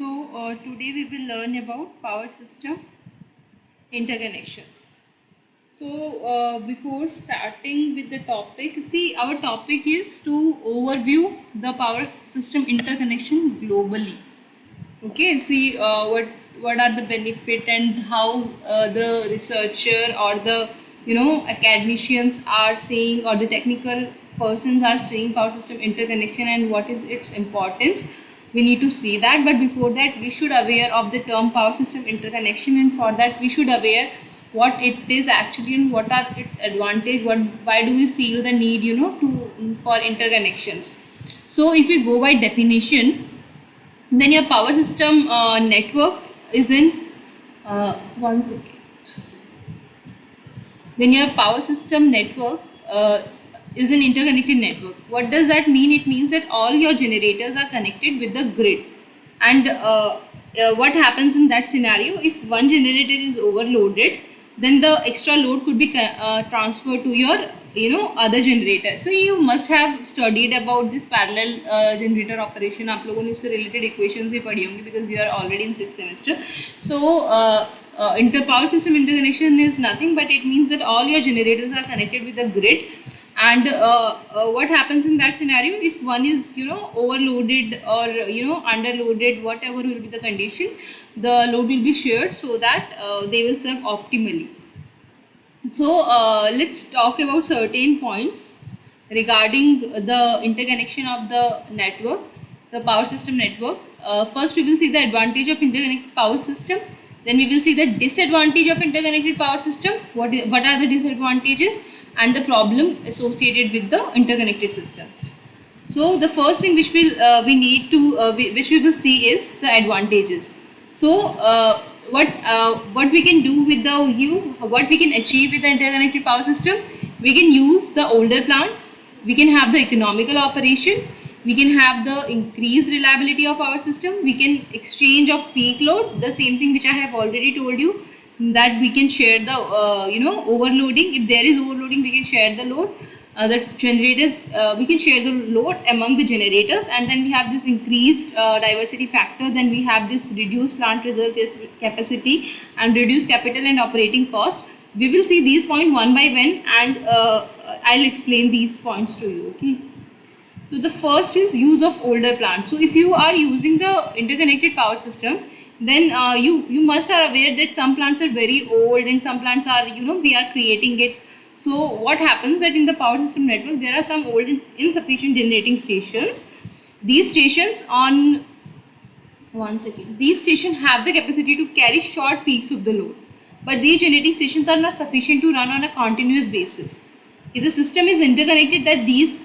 Today we will learn about power system interconnections. Before starting with the topic, see, our topic is to overview the power system interconnection globally. Okay, see, what are the benefit and how the researcher or the academicians are seeing, or the technical persons are seeing power system interconnection, and what is its importance. We need to see that, but before that we should aware of the term power system interconnection, and for that we should aware what it is actually and what are its advantage, why do we feel the need to for interconnections. So if you go by definition, then your power system network is in one second. Then your power system network is an interconnected network. What does that mean? It means that all your generators are connected with the grid. And what happens in that scenario? If one generator is overloaded, then the extra load could be transferred to your other generator. So you must have studied about this parallel generator operation. आप लोगों ने उससे related equations भी पढ़ी होंगी because you are already in 6th semester. So power system interconnection is nothing but it means that all your generators are connected with the grid. And what happens in that scenario? If one is overloaded or underloaded, whatever will be the condition, the load will be shared so that they will serve optimally. So let's talk about certain points regarding the interconnection of the network, the power system network. First we will see the advantage of interconnected power system. Then we will see the disadvantage of interconnected power system. What are the disadvantages and the problem associated with the interconnected systems. So the first thing which we need to which we will see is the advantages. So what we can do with what we can achieve with the interconnected power system? We can use the older plants, we can have the economical operation, we can have the increased reliability of our system, we can exchange of peak load, the same thing which I have already told you, that we can share the overloading. If there is overloading, we can share the load. The generators, we can share the load among the generators, and then we have this increased diversity factor. Then we have this reduced plant reserve capacity and reduced capital and operating cost. We will see these points one by one, and I'll explain these points to you. Okay. So the first is use of older plants. So if you are using the interconnected power system, then you must are aware that some plants are very old and some plants are we are creating it. So what happens that in the power system network there are some old and insufficient generating stations. These stations these stations have the capacity to carry short peaks of the load, but these generating stations are not sufficient to run on a continuous basis. If the system is interconnected, then these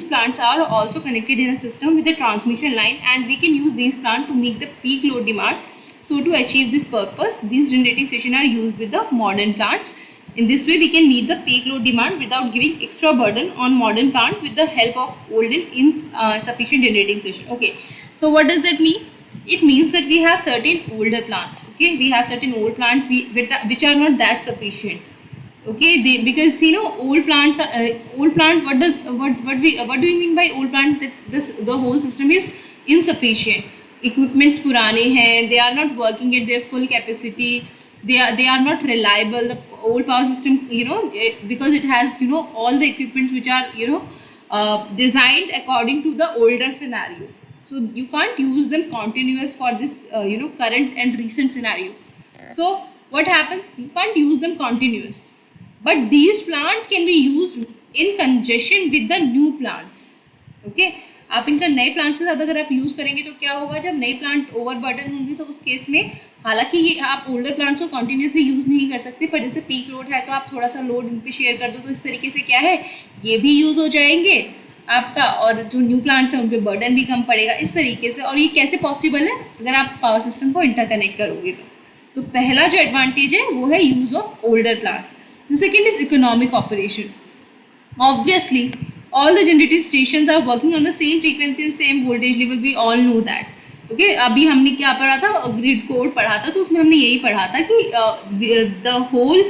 plants are also connected in a system with a transmission line, and we can use these plants to meet the peak load demand. So to achieve this purpose, these generating stations are used with the modern plants. In this way, we can meet the peak load demand without giving extra burden on modern plant with the help of old and insufficient generating station. Okay, so what does that mean? It means that we have certain older plants. Okay, we have certain old plants which are not that sufficient. Okay, because old plants are old plant. What do you mean by old plant? That the whole system is insufficient. Equipments purane hain, they are not working at their full capacity. They are not reliable. The old power system, because it has all the equipments which are designed according to the older scenario. So you can't use them continuous for this current and recent scenario. So what happens? You can't use them continuous. But these plants can be used in conjunction with the new plants. Okay, आप इनका नए plants के साथ अगर आप use करेंगे तो क्या होगा? जब नए प्लांट ओवरबर्डन होंगे तो उस केस में, हालांकि ये आप ओल्डर प्लांट्स को कंटिन्यूसली यूज़ नहीं कर सकते, पर जैसे पीक लोड है तो आप थोड़ा सा लोड इन पे शेयर कर दो, तो इस तरीके से क्या है, ये भी यूज़ हो जाएंगे आपका, और जो न्यू प्लांट्स हैं उन पर बर्डन भी कम पड़ेगा इस तरीके से. और ये कैसे पॉसिबल है? अगर आप पावर सिस्टम को इंटरकनेक्ट करोगे तो पहला जो एडवांटेज है वो है use of older plant. The second is economic operation. Obviously, all the generating stations are working on the same frequency and same voltage level. We all know that. Okay, अभी हमने क्या पढ़ा था? ग्रिड कोड पढ़ा था, तो उसमें हमने यही पढ़ा था कि the whole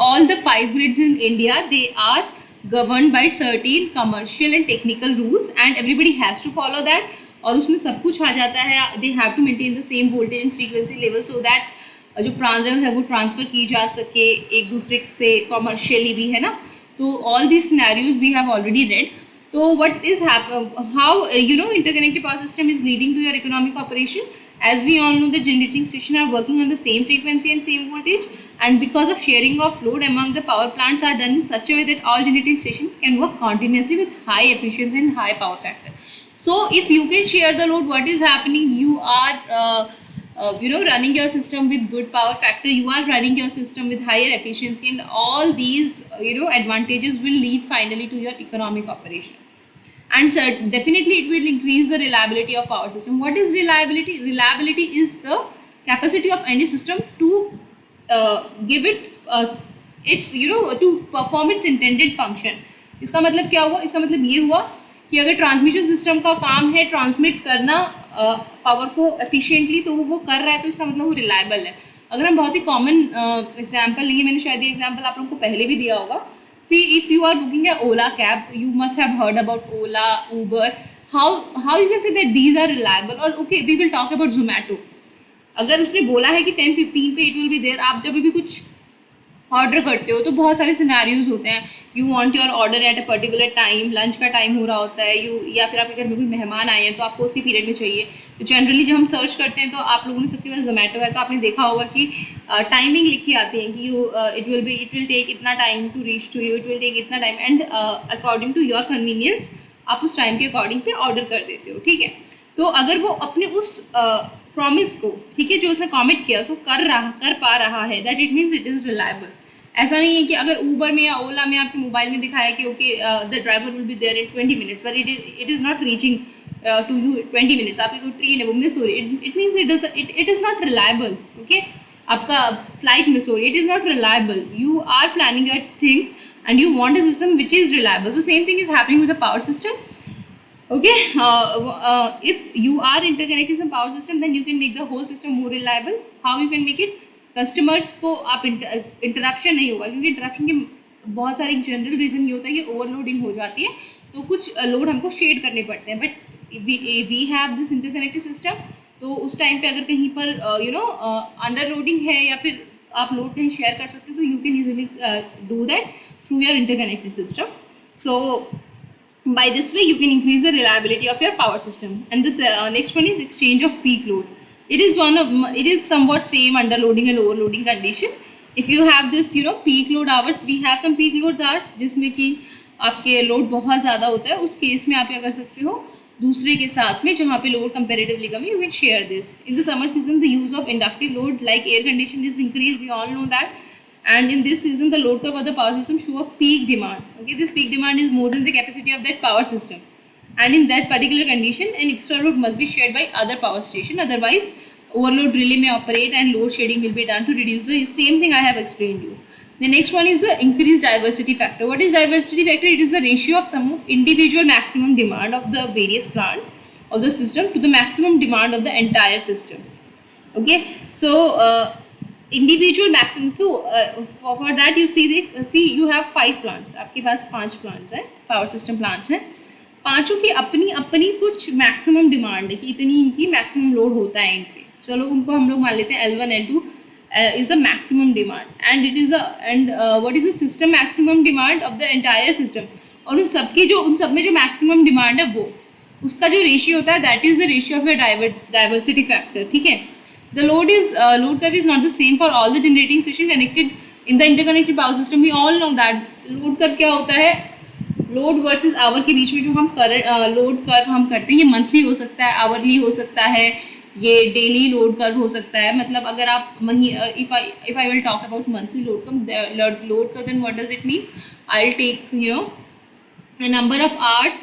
all the 5 grids in India, they are governed by certain commercial and technical rules, and everybody has to follow that. और उसमें सब कुछ आ जाता है, they have to maintain the same voltage and frequency level so that जो प्रांजल है वो ट्रांसफ़र की जा सके एक दूसरे से कॉमर्शियली भी, है ना. तो all these scenarios we have already read. So what is how interconnected power system is leading to your economic operation. As we all know, the generating station are working on the same frequency and same voltage, and because of sharing of load among the power plants are done in such a way that all generating station can work continuously with high efficiency and high power factor. So if you can share the load, what is happening, you are running your system with good power factor, you are running your system with higher efficiency, and all these advantages will lead finally to your economic operation. And definitely it will increase the reliability of power system. What is reliability? Reliability is the capacity of any system to give it its to perform its intended function. इसका मतलब क्या हुआ? इसका मतलब ये हुआ कि अगर ट्रांसमिशन सिस्टम का काम है ट्रांसमिट करना पावर को एफिशिएंटली, तो वो कर रहा है, तो इसका मतलब वो रिलायबल है. अगर हम बहुत ही कॉमन एग्जांपल लेंगे, मैंने शायद ये एग्जांपल आप लोगों को पहले भी दिया होगा. See, if you are booking a Ola cab, you must have heard about Ola, Uber. How you can say that these are reliable? Or okay, we will talk about Zomato. अगर उसने बोला है कि 10:15 पे it will be there, आप जब भी कुछ ऑर्डर करते हो तो बहुत सारे सिनेरियोज होते हैं. You want your order at a particular time, lunch का टाइम हो रहा होता है, या फिर आपके घर में कोई मेहमान आए हैं तो आपको उसी पीरियड में चाहिए. तो जनरली जब हम सर्च करते हैं तो आप लोगों ने सबके पास जोमेटो है, तो आपने देखा होगा कि टाइमिंग लिखी आती है कि इट विल टेक इतना time to reach to you, it will take इतना time, and according to your convenience आप उस टाइम के अकॉर्डिंग पे ऑर्डर कर देते हो. ठीक है, तो अगर वो अपने उस प्रॉमिस को, ठीक है, जो उसने कमिट किया उसको कर पा रहा है, that it means it is reliable. ऐसा नहीं है कि अगर ऊबर में या ओला में आपके मोबाइल में दिखाया कि okay the driver will be there in 20 minutes, but it is not reaching to you 20 minutes, आपकी कोई ट्रेन है वो मिस हो रही है, it means it is not reliable. Okay, आपका फ्लाइट मिस हो रही है, it is not reliable. You are planning your things and you want a system which is reliable. So same thing is happening with the power system. Okay, if you are interconnecting some power system, then you can make the whole system more reliable. How you can make it? Customers को आप interruption नहीं होगा, क्योंकि interruption के बहुत सारे general reason ये होता है कि ओवरलोडिंग हो जाती है, तो कुछ लोड हमको शेड करने पड़ते हैं. But we have this interconnected system, तो उस टाइम पे अगर कहीं पर अंडर लोडिंग है या फिर आप लोड कहीं शेयर कर सकते हो, तो you can easily do that through your interconnected system. So by this way you can increase the reliability of your power system. And this next one is exchange of peak load. It is somewhat same underloading and overloading condition. If you have this peak load hours, we have some peak load hours जिसमें कि आपके load बहुत ज़्यादा होता है. उस case में आप क्या कर सकते हो, दूसरे के साथ में जहाँ पे लोड कंपेरेटिवली कम है, you can share this. In the summer season the use of inductive load like air condition is increase, we all know that. And in this season, the load curve of the power system show a peak demand. Okay, this peak demand is more than the capacity of that power system. And in that particular condition, an extra load must be shared by other power station. Otherwise, overload relay may operate and load shedding will be done to reduce the same thing I have explained to you. The next one is the increased diversity factor. What is diversity factor? It is the ratio of sum of individual maximum demand of the various plant of the system to the maximum demand of the entire system. Okay, so individual maximum. So for that you see you have 5 plants. आपके पास 5 plants हैं, power system plants हैं. पांचों की अपनी अपनी कुछ maximum demand है कि इतनी इनकी मैक्सिमम लोड होता है इन पे. चलो उनको हम लोग मान लेते हैं L1 L2 is the maximum demand, and it is what is the system maximum demand of the entire system. और उन सब में जो मैक्सिमम डिमांड है वो उसका जो रेशियो होता है, that is the ratio of your diversity factor. ठीक है, the load curve is not the same for all the generating station connected in the interconnected power system. We all know that load curve क्या होता है, load versus our के बीच में जो हम load curve हम करते हैं, ये मंथली हो सकता है, आवरली हो सकता है, ये डेली लोड कर्व हो सकता है. मतलब अगर आप if I will talk about monthly load curve, then what does it mean? I'll take a number of hours.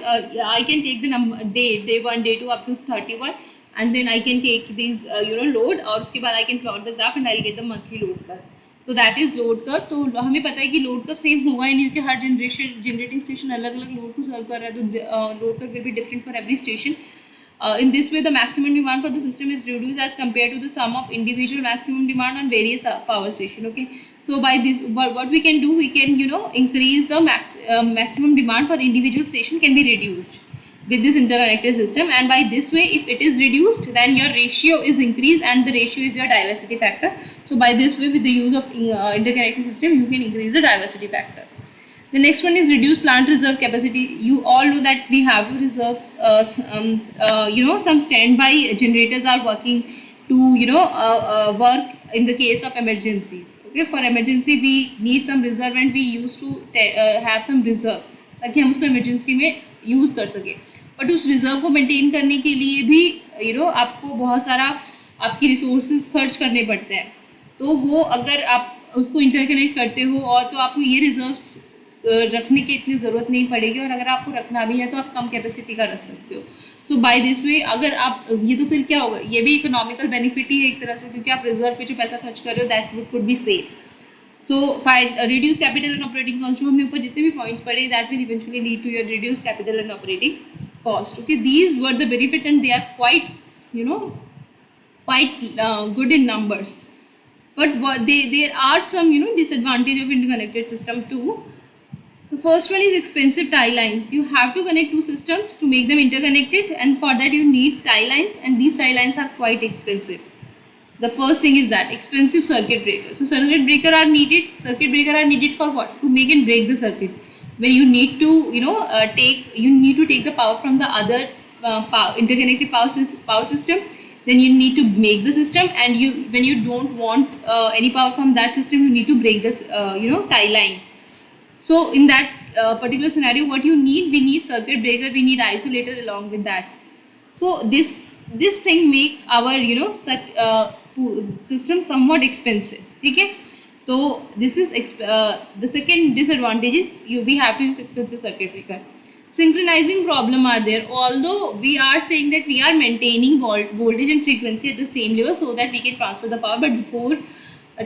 I can take the number day 1, day 2 up to 31. And then I can take these load, और उसके बाद I can plot the graph and I'll get the monthly load curve. So that is load curve. तो हमें पता है कि load curve same होगा ही नहीं, क्योंकि हर जनरेटिंग स्टेशन अलग अलग लोड को सर्व कर रहा है, तो load curve will be different for every station. In this way, the maximum demand for the system is reduced as compared to the sum of individual maximum demand on various power station. Okay, so by this, what we can do, we can increase the maximum demand for individual station can be reduced. with this interconnected system, and by this way, if it is reduced, then your ratio is increased, and the ratio is your diversity factor. So by this way, with the use of interconnected system, you can increase the diversity factor. The next one is reduce plant reserve capacity. You all know that we have to reserve, some standby generators are working to, work in the case of emergencies. Okay, for emergency we need some reserve, and we used to have some reserve ताकि हम उसको emergency में use कर सके. But उस reserve को maintain करने के लिए भी आपको बहुत सारा आपकी रिसोर्सेज खर्च करने पड़ते हैं. तो वो अगर आप उसको इंटरकनेक्ट करते हो और तो आपको ये रिजर्व्स रखने की इतनी ज़रूरत नहीं पड़ेगी, और अगर आपको रखना भी है तो आप कम कैपेसिटी का रख सकते हो. सो बाय दिस वे अगर आप ये, तो फिर क्या होगा, ये भी इकोनॉमिकल बेनिफिट ही है एक तरह से, क्योंकि आप रिजर्व पे जो पैसा खर्च कर रहे हो that could be save. So reduce capital and operating cost, जो हमने ऊपर जितने भी points पढ़े, that will eventually lead to your reduced capital and operating cost. Okay, these were the benefits, and they are quite good in numbers. But there are some disadvantage of interconnected system too. The first one is expensive tie lines. You have to connect two systems to make them interconnected, and for that you need tie lines, and these tie lines are quite expensive. The first thing is that expensive circuit breakers. So circuit breaker are needed. Circuit breaker are needed for what? To make and break the circuit. When you need to take the power from the other interconnected power system. Then you need to make the system, and when you don't want any power from that system, you need to break this tie line. So in that particular scenario, what you need, we need circuit breaker, we need isolator along with that. So this thing make our such system somewhat expensive. ठीक है, तो this is the second disadvantage is we have to use expensive circuit breaker. Synchronizing problem are there. Although we are saying that we are maintaining voltage and frequency at the same level so that we can transfer the power, but before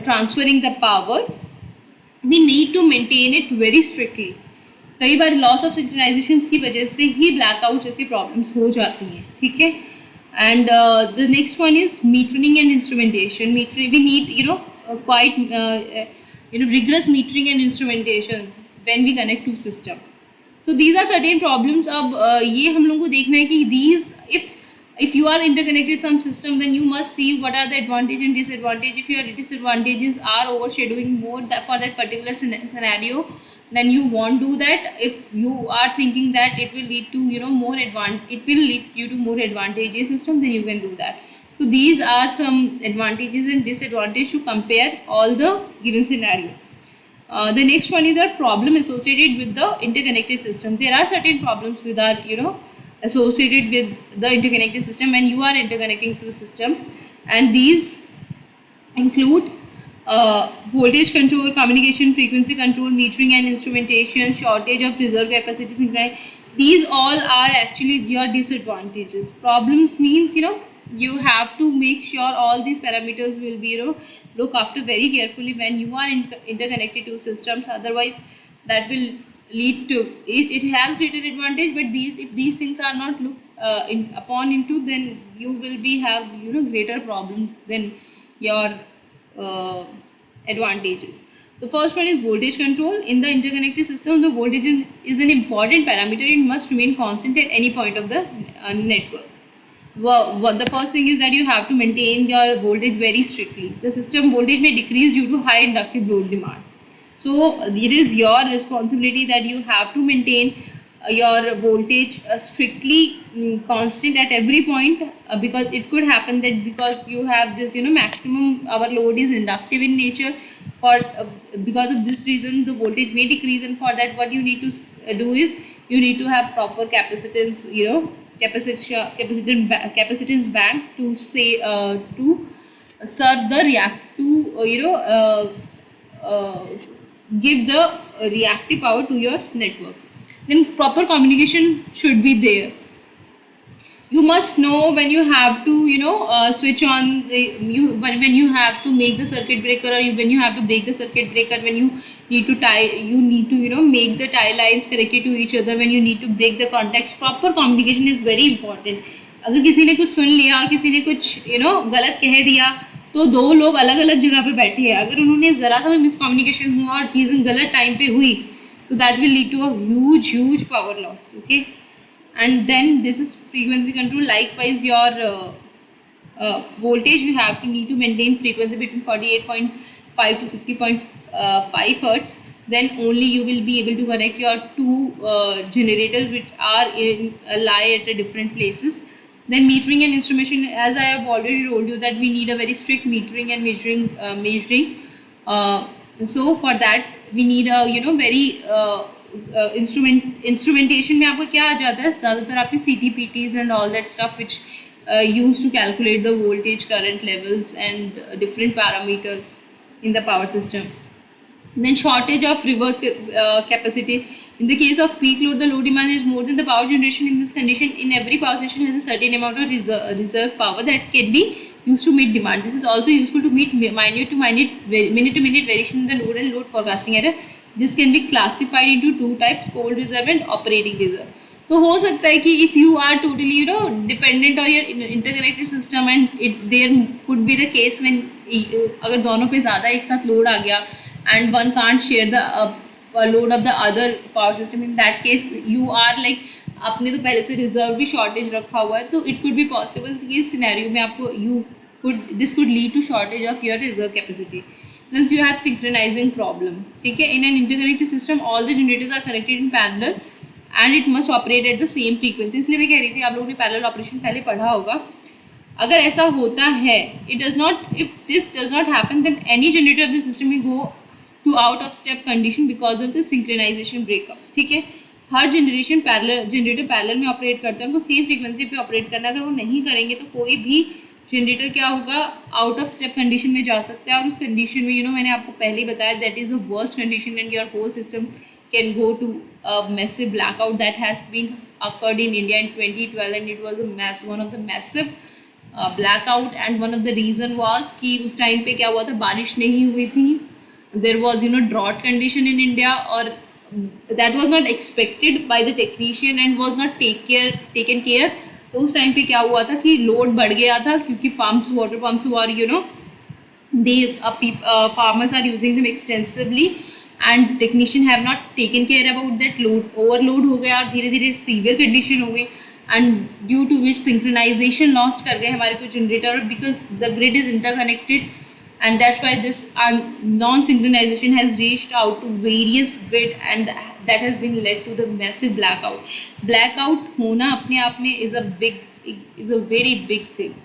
transferring the power, we need to maintain it very strictly. कई बार loss of synchronisation की वजह से ही blackout जैसी problems हो जाती हैं. ठीक है, and the next one is metering and instrumentation. We need quite rigorous metering and instrumentation when we connect two system. So these are certain problems. अब ये हम लोगों को देखना है कि these if you are interconnected some system, then you must see what are the advantage and disadvantage. If your disadvantages are overshadowing more for that particular scenario, then you won't do that. If you are thinking that it will lead to it will lead you to more advantageous system, then you can do that. So these are some advantages and disadvantages to compare all the given scenario. The next one is a problem associated with the interconnected system. There are certain problems with our associated with the interconnected system when you are interconnecting to the system, and these include voltage control, communication frequency control, metering and instrumentation, shortage of reserve capacity synchronization. These all are actually your disadvantages. Problems means you have to make sure all these parameters will be look after very carefully when you are interconnected to systems. Otherwise that will lead to it has greater advantage, but if these things are not looked upon into, then you will be have greater problems than your advantages. The first one is voltage control. In the interconnected system, the voltage is an important parameter. It must remain constant at any point of the network. The first thing is that you have to maintain your voltage very strictly. The system voltage may decrease due to high inductive load demand. So it is your responsibility that you have to maintain your voltage strictly constant at every point, because it could happen that because you have this maximum, our load is inductive in nature, for because of this reason the voltage may decrease, and for that what you need to do is you need to have proper capacitance, capacitance bank to say to serve the give the reactive power to your network. Then proper communication should be there. You must know when you have to switch on when you have to make the circuit breaker, or when you have to break the circuit breaker, when you need to make the tie lines connected to each other, when you need to break the contacts. Proper communication is very important. अगर किसी ने कुछ सुन लिया और किसी ने कुछ गलत कह दिया, तो दो लोग अलग अलग जगह पे बैठे हैं, अगर उन्होंने ज़रा सा भी मिसकम्युनिकेशन हुआ और चीज़ें गलत टाइम पे हुई, तो that will lead to a huge power loss. Okay, and then this is frequency control. Likewise, your voltage, you have to need to maintain frequency between 48.5 to 50.5 hertz. Then only you will be able to connect your two generators which are in lie at a different places. Then metering and instrumentation, as I have already told you that we need a very strict metering and measuring. uh, so for that we need a very instrumentation में आपका क्या आ जाता है, ज़्यादातर आपके CTPTs and all that stuff which used to calculate the voltage, current levels and different parameters in the power system. Then shortage of reverse capacity. In the case of peak load, the load demand is more than the power generation. In this condition, in every power station has a certain amount of reserve power that can be used to meet demand. This is also useful to meet minute to minute variation in the load and load forecasting error. This can be classified into two types: cold reserve and operating reserve. तो हो सकता है कि if you are totally dependent on your interconnected system and there could be the case when अगर दोनों पे ज़्यादा एक साथ लोड आ गया and one can't share the load of the other power system, in that case you are like आपने तो पहले से रिजर्व भी शॉर्टेज रखा हुआ है, तो इट कुड बी पॉसिबल कि इस सिनेरियो में आपको this could lead to shortage of your reserve capacity. Then you have synchronizing problem. ठीक है, in an interconnected system all the generators are connected in parallel and it must operate at the same frequency. इसलिए मैं कह रही थी आप लोगों ने पैरेलल ऑपरेशन पहले पढ़ा होगा. अगर ऐसा होता है, if this does not happen, then any generator of the system will go to out of step condition because of the synchronization breakup. ठीक है, हर जनरेटर पैरेलल में ऑपरेट करता है, उनको सेम फ्रीक्वेंसी पे ऑपरेट करना है. अगर वो नहीं करेंगे तो कोई भी जनरेटर क्या होगा, आउट ऑफ स्टेप कंडीशन में जा सकता है. और उस कंडीशन में मैंने आपको पहले ही बताया that is a worst condition and your whole system can go to a massive blackout that has been occurred in India in 2012 and it was one of the massive blackout. And one of the reason was कि उस time पे क्या हुआ था, बारिश नहीं हुई थी. There was drought condition in India और that was not expected by the technician and was not taken care. तो उस टाइम पे क्या हुआ था कि लोड बढ़ गया था क्योंकि pumps, water pumps were farmers are using them extensively and technician have not taken care about that load. Overload हो गया और धीरे धीरे सीवियर कंडीशन हो गई and due to which synchronization lost कर गए हमारे को generator because the grid is interconnected and that's why this non-synchronization has reached out to various grid and that has been led to the massive blackout. Blackout होना अपने आप में is a very big thing.